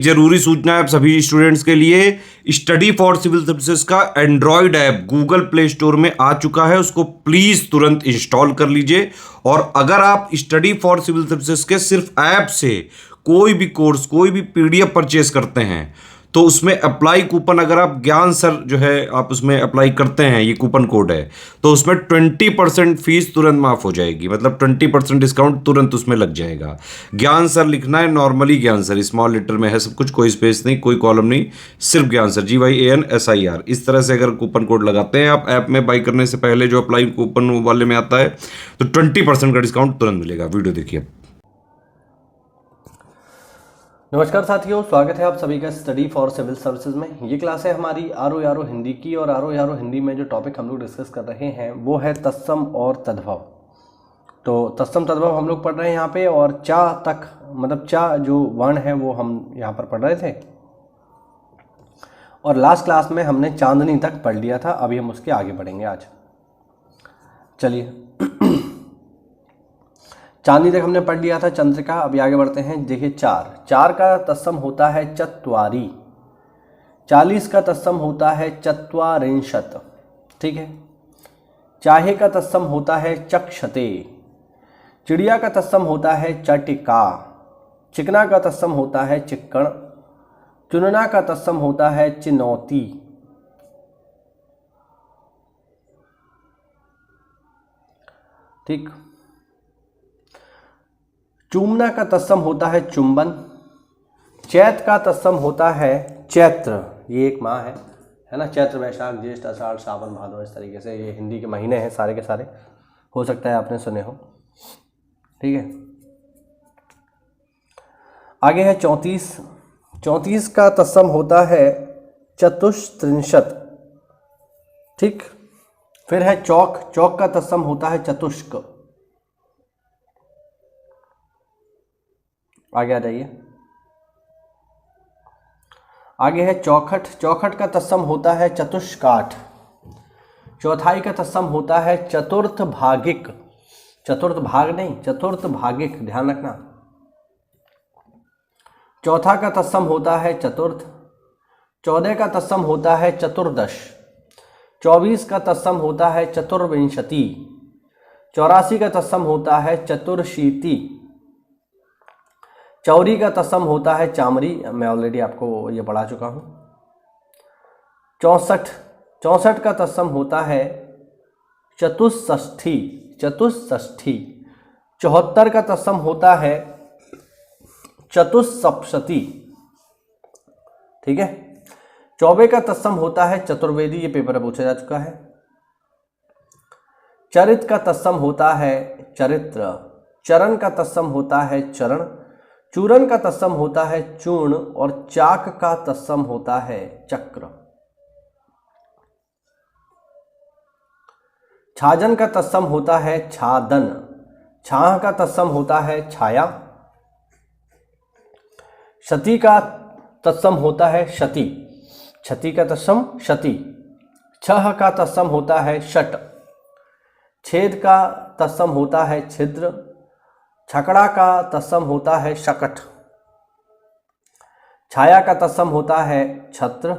जरूरी सूचना है आप सभी स्टूडेंट्स के लिए, स्टडी फॉर सिविल सर्विसेज का Android app Google play store में आ चुका है, उसको प्लीज तुरंत इंस्टॉल कर लीजिए। और अगर आप स्टडी फॉर सिविल सर्विसेज के सिर्फ ऐप से कोई भी कोर्स, कोई भी पीडीएफ परचेस करते हैं तो उसमें अप्लाई कूपन, अगर आप ज्ञान सर जो है आप उसमें अप्लाई करते हैं, ये कूपन कोड है, तो उसमें 20% फीस तुरंत माफ हो जाएगी, मतलब 20% डिस्काउंट तुरंत उसमें लग जाएगा। ज्ञान सर लिखना है, नॉर्मली ज्ञान सर स्मॉल लेटर में है सब कुछ, कोई स्पेस नहीं, कोई कॉलम नहीं, सिर्फ ज्ञान सर, GYANSIR। इस तरह से अगर कूपन कोड लगाते हैं आप ऐप में बाई करने से पहले, जो अप्लाई कूपन वाले में आता है, तो 20% का डिस्काउंट तुरंत मिलेगा। वीडियो देखिए। नमस्कार साथियों, स्वागत है आप सभी का स्टडी फॉर सिविल सर्विसेज में। ये क्लास है हमारी आरो हिंदी की, और आरो हिंदी में जो टॉपिक हम लोग डिस्कस कर रहे हैं वो है तत्सम और तद्भव। तो तत्सम तद्भव हम लोग पढ़ रहे हैं यहाँ पे, और चा तक, मतलब चा जो वर्ण है वो हम यहाँ पर पढ़ रहे थे, और लास्ट क्लास में हमने चांदनी तक पढ़ लिया था। अभी हम उसके आगे बढ़ेंगे आज। चलिए चांदनी तक हमने पढ़ लिया था, चंद्रिका। अभी आगे बढ़ते हैं। देखिए चार का तत्सम होता है चत्वारी, 40 का तत्सम होता है चत्वारिंशत्, ठीक है। चाहे का तत्सम होता है चक्षते, चिड़िया का तत्सम होता है चटिका, चिकना का तत्सम होता है चिक्कण, चुनना का तत्सम होता है चिनौती, ठीक। चूमना का तत्सम होता है चुंबन, चैत का तत्सम होता है चैत्र, ये एक माह है ना, चैत्र वैशाख ज्येष्ठ आषाढ़ सावन भादो, इस तरीके से ये हिंदी के महीने हैं सारे के सारे, हो सकता है आपने सुने हो, ठीक है। आगे है 34 का तत्सम होता है चतुस्त्रिंशत्, ठीक। फिर है चौक का तत्सम होता है चतुष्क। आगे आ जाइए। आगे है चौखट का तत्सम होता है चतुष्काठ, चौथाई का तत्सम होता है चतुर्थ भागिक, चतुर्थ भाग नहीं, चतुर्थ भागिक, ध्यान रखना। चौथा का तत्सम होता है चतुर्थ, 14 का तत्सम होता है चतुर्दश, 24 का तत्सम होता है चतुर्विंशति, 84 का तत्सम होता है चतुर्शीति, चौरी का तत्सम होता है चामरी, मैं ऑलरेडी आपको ये पढ़ा चुका हूँ। 64 का तत्सम होता है चतुष्षष्ठी, 74 का तत्सम होता है चतुस्सप्तति, ठीक है। 24 का तत्सम होता है चतुर्वेदी, ये पेपर में पूछा जा चुका है। चरित का तत्सम होता है चरित्र, चरण का तत्सम होता है चरण, चूरन का तत्सम होता है चूर्ण, और चाक का तत्सम होता है चक्र। छाजन का तत्सम होता है छादन, छाह का तत्सम होता है छाया, शती का तत्सम होता है शती, क्षति का तत्सम शती, छह का तत्सम होता है शट, छेद का तत्सम होता है छिद्र, छकड़ा का तत्सम होता है शकट, छाया का तत्सम होता है छत्र,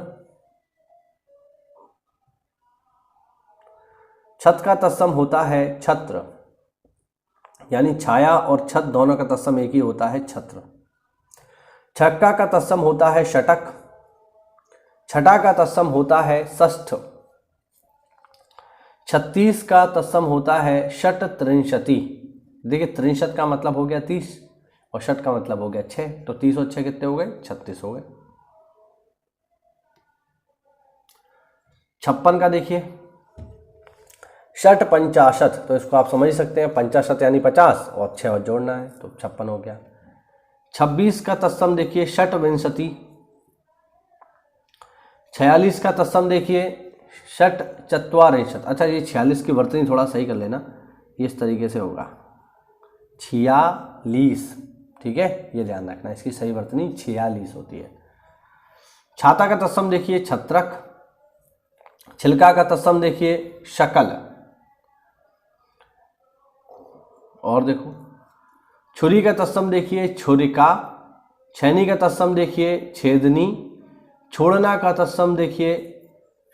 छत का तत्सम होता है छत्र, यानी छाया और छत दोनों का तत्सम एक ही होता है छत्र। छक्का का तत्सम होता है षटक, छठा का तत्सम होता है षष्ठ, 36 का तत्सम होता है षट्त्रिंशति। देखिए, त्रिंशत का मतलब हो गया 30 और षट का मतलब हो गया 6, तो 30 और 6 कितने हो गए? 36 हो गए। 56 का देखिए, षट पंचाशत, तो इसको आप समझ सकते हैं, पंचाशत यानी 50 और 6 और जोड़ना है, तो 56 हो गया। 26 का तत्सम देखिए षट विंशति, 46 का तत्सम देखिए षट चत्वारिंशत्। अच्छा, ये 46 की वर्तनी थोड़ा सही कर लेना, इस तरीके से होगा 46, ठीक है, ये ध्यान रखना, इसकी सही वर्तनी 46 होती है। छाता का तत्सम देखिए छत्रक, छिलका का तत्सम देखिए शकल, और देखो छुरी का तत्सम देखिए छुरिका, छैनी का तत्सम देखिए छेदनी, छोड़ना का तत्सम देखिए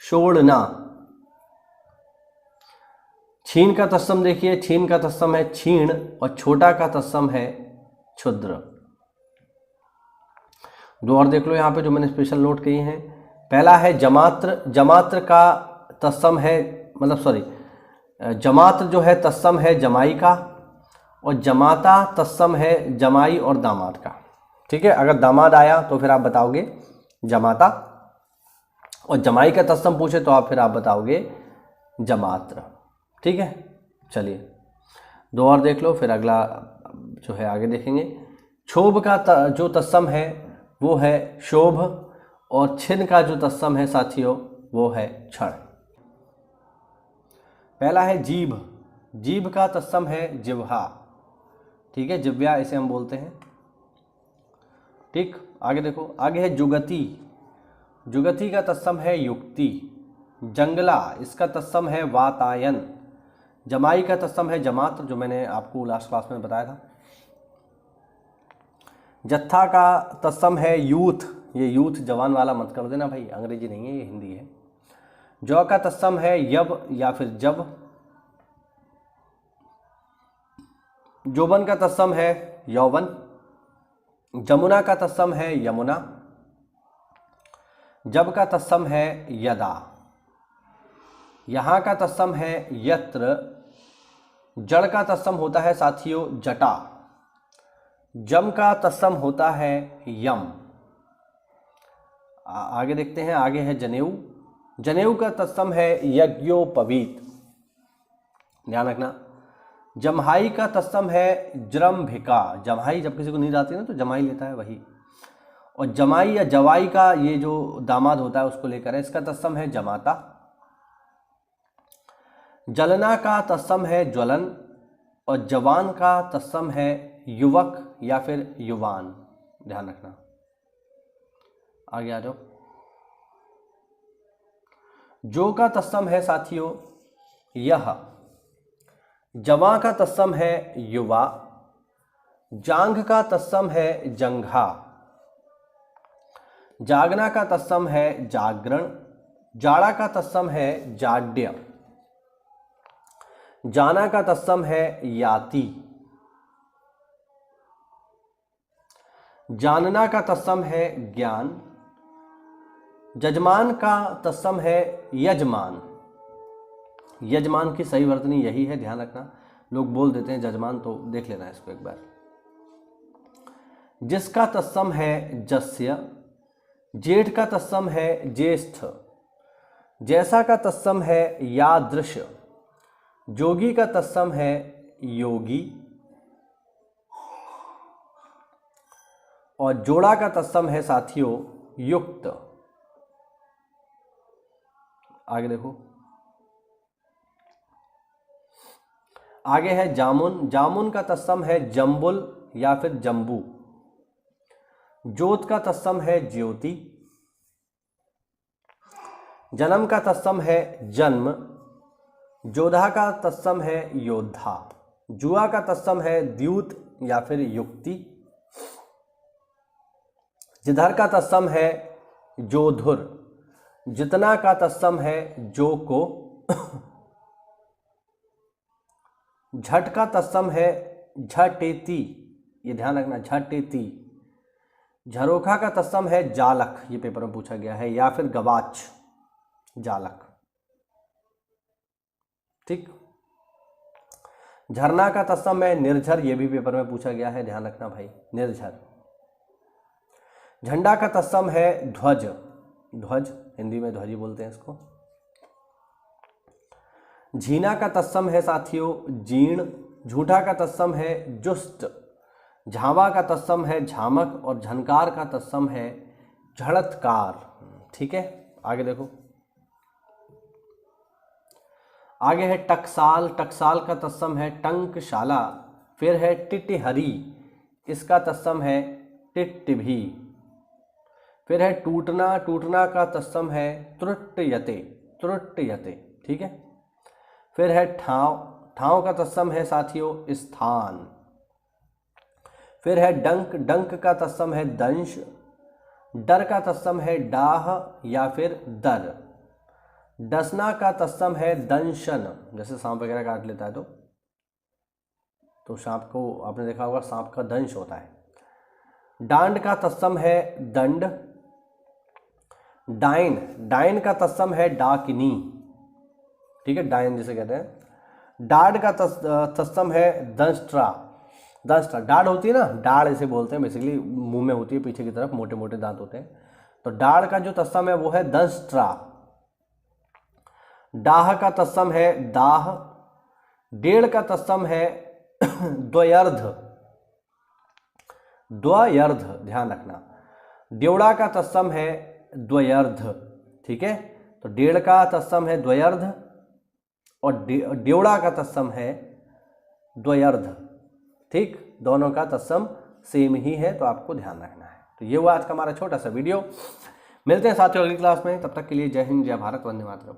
छोड़ना, छीन का तत्सम देखिए, छीन का तत्सम है छीण और छोटा का तत्सम है क्षुद्र। दो और देख लो यहाँ पे जो मैंने स्पेशल नोट किए हैं। पहला है जमात्र, जमात्र का तत्सम है, मतलब सॉरी, जमात्र जो है तत्सम है जमाई का, और जमाता तत्सम है जमाई और दामाद का। ठीक है, अगर दामाद आया तो फिर आप बताओगे जमाता, और जमाई का तत्सम पूछे तो आप फिर आप बताओगे जमात्र। ठीक है, चलिए दो और देख लो, फिर अगला जो है आगे देखेंगे। क्षोभ का जो तत्सम है वो है शोभ, और छिन का जो तत्सम है साथियों वो है क्षण। पहला है जीभ, जीभ का तत्सम है जिह्वा। ठीक है, जिह्वा इसे हम बोलते हैं। ठीक, आगे देखो, आगे है जुगति, जुगति का तत्सम है युक्ति। जंगला, इसका तत्सम है वातायन। जमाई का तत्सम है जमात्र, जो मैंने आपको लास्ट क्लास में बताया था। जत्था का तत्सम है यूथ, ये यूथ जवान वाला मत कर देना भाई, अंग्रेजी नहीं है ये हिंदी है। जौ का तत्सम है यव या फिर जब। जोबन का तत्सम है यौवन। जमुना का तत्सम है यमुना। जब का तत्सम है यदा। यहाँ का तत्सम है यत्र। जड़ का तत्सम होता है साथियों जटा। जम का तत्सम होता है यम। आगे देखते हैं, आगे है जनेऊ। जनेऊ का तत्सम है यज्ञोपवीत, ध्यान रखना। जम्हाई का तत्सम है जृंभिका। जम्हाई, जब किसी को नींद आती है ना तो जमाई लेता है वही। और जमाई या जवाई का ये जो दामाद होता है उसको लेकर है, इसका तत्सम है जमाता। जलना का तत्सम है ज्वलन, और जवान का तत्सम है युवक या फिर युवान, ध्यान रखना। आगे आ जाओ। जो का तत्सम है साथियों यह। जवा का तत्सम है युवा। जांघ का तत्सम है जंघा। जागना का तत्सम है जागरण। जाड़ा का तत्सम है जाड्य। जाना का तत्सम है याति। जानना का तत्सम है ज्ञान। जजमान का तत्सम है यजमान। यजमान की सही वर्तनी यही है, ध्यान रखना। लोग बोल देते हैं जजमान, तो देख लेना इसको एक बार। जिसका तत्सम है जस्य। जेठ का तत्सम है ज्येष्ठ। जैसा का तत्सम है यादृश। जोगी का तत्सम है योगी। और जोड़ा का तत्सम है साथियों युक्त। आगे देखो, आगे है जामुन। जामुन का तत्सम है जम्बुल या फिर जम्बू। ज्योत का तत्सम है ज्योति। जन्म का तत्सम है जन्म। जोधा का तत्सम है योद्धा। जुआ का तत्सम है द्यूत या फिर युक्ति। जिधर का तत्सम है जोधुर। जितना का तत्सम है जो को। झट का तत्सम है झटेती, ये ध्यान रखना, झटेती। झरोखा का तत्सम है जालक, ये पेपर में पूछा गया है, या फिर गवाच, जालक। ठीक। झरना का तत्सम है निर्झर, ये भी पेपर में पूछा गया है, ध्यान रखना भाई, निर्झर। झंडा का तत्सम है ध्वज। ध्वज हिंदी में ध्वजी बोलते हैं इसको। झीना का तत्सम है साथियों जीर्ण। झूठा का तत्सम है जुष्ट। झावा का तत्सम है झामक। और झनकार का तत्सम है झड़तकार। ठीक है, आगे देखो, आगे है टकसाल। टकसाल का तत्सम है टंकशाला। फिर है टिटिहरी, इसका तत्सम है टिट्टिभी। फिर है टूटना। टूटना का तत्सम है त्रुट्यते। त्रुट्यते, ठीक है। फिर है ठाव। ठाव का तत्सम है साथियों स्थान। फिर है डंक, डंक का तत्सम है दंश, डर का तत्सम है डाह या फिर दर, डसना का तत्सम है दंशन, जैसे सांप वगैरह काट लेता है तो सांप को आपने देखा होगा सांप का दंश होता है। डांड का तत्सम है दंड, डाइन, डाइन का तत्सम है डाकिनी, ठीक है, डाइन जिसे कहते हैं। डाड का तत्सम है दंष्ट्रा, दंष्ट्रा, डाढ़ होती है ना, डाढ़ इसे बोलते हैं, बेसिकली मुंह में होती है, पीछे की तरफ मोटे मोटे दांत होते हैं, तो डाढ़ का जो तत्सम है वो है दंष्ट्रा। डाह का तत्सम है दाह, डेढ़ का तत्सम है द्वयर्ध, द्वयर्ध ध्यान रखना, ड्योड़ा का तत्सम है द्वयर्ध, ठीक है, तो डेढ़ का तत्सम है द्वयर्ध और ड्योड़ा का तत्सम है द्वयर्ध, ठीक, दोनों का तत्सम सेम ही है, तो आपको ध्यान रखना है। तो ये हुआ आज का हमारा छोटा सा वीडियो। मिलते हैं साथियों अगली क्लास में, तब तक के लिए जय हिंद, जय भारत, वंदे मातरम।